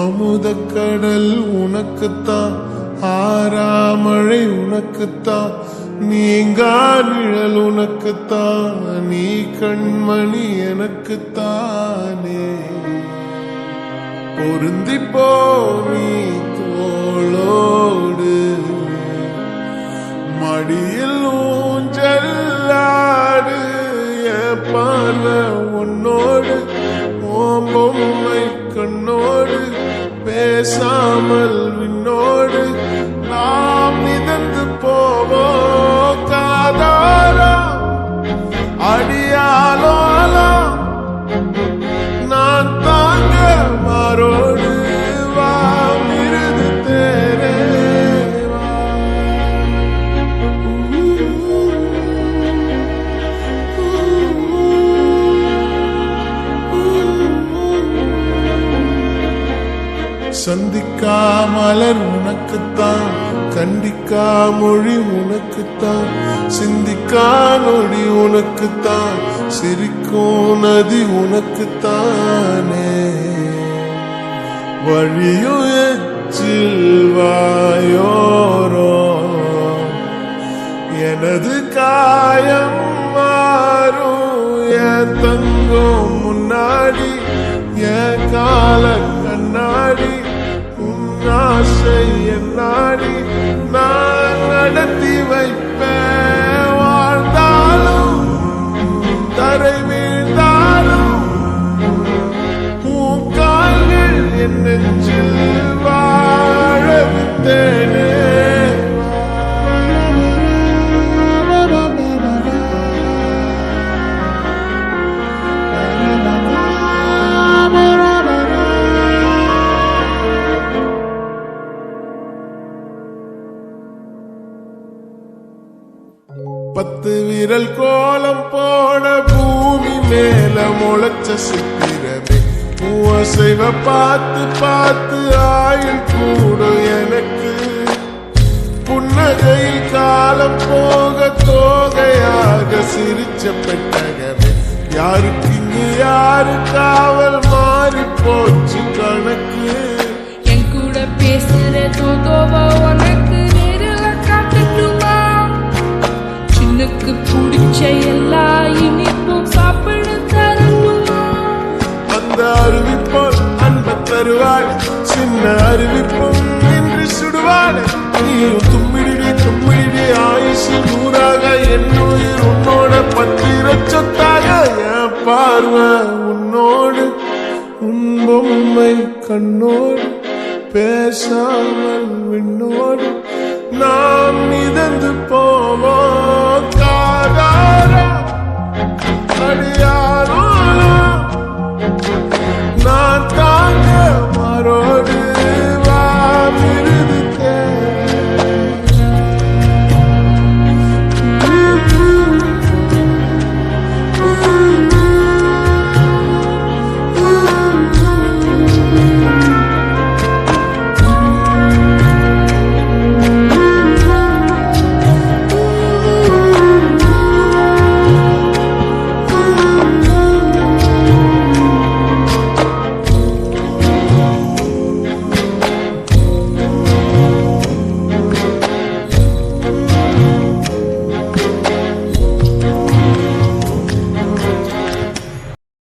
அமுதக்கடல் உனக்குத்தான், ஆறாமழை உனக்குத்தான், நீங்கா நிழல் உனக்குத்தான், நீ கண்மணி எனக்குத்தானே. பொருந்திப்போ நீ தோளோடு, மடியில் ஊஞ்சல்லாடு, என் பார்வை உன்னோடு, ஓம் பொம்மை கண்ணோடு, பேசாமல் விண்ணோடு நாம் மிதந்து போவோம். காதாரா அடியாலோலா நான் தாங்க மாறோடு, வா மிருது தேரே சந்திக்கா மலர் உனக்குத்தான், கண்டிக்கா மொழி உனக்குத்தான், சிந்திக்கா நொடி உனக்குத்தான், சிரிக்கும் நதி உனக்குத்தானே. வழியும் எச்சில் வாயோரோ எனது காயம் மாறும், என் தங்கம் முன்னாடி, என் கால கண்ணாடி, ஆசை என்னாடி நான் நடத்தி வைப்பேன். வாழ்ந்தாலும் தரை வீழ்ந்தாலும் பூக்கால்கள் என் நெஞ்சில் வாழ விட்டேனே. பத்து விரல் கோலம் போன பூமி மேல முளைச்ச சித்திரமே, பூசைவ பார்த்து பார்த்து ஆயுள் கூடும் எனக்கு. புன்னகையில் காலம் போக தோகையாக சிரிச்ச பெட்டகமே, யாருக்கு இங்கு யாரு காவல் மாறி போச்சு கணக்கு. என் கூட பேசுற தோதோவா உனக்கு நேரில் காட்டுட்டுமா, சின்னுக்கு பிடிச்ச எல்லா இனிப்பும் சாப்பிட தரணுமா. அந்த அறிவிப்போல் அன்ப தருவாள், சின்ன அறிவிப்பும் என்று சுடுவாள். நீயும் தும்மிடி தும்மிடி ஆயுசு நூறாக, என் உயிர் உன்னோட பத்திர சொத்தாக. என் பார்வை உன்னோடு, உன் பொம்மை கண்ணோடு, பேசாமல் விண்ணோடு.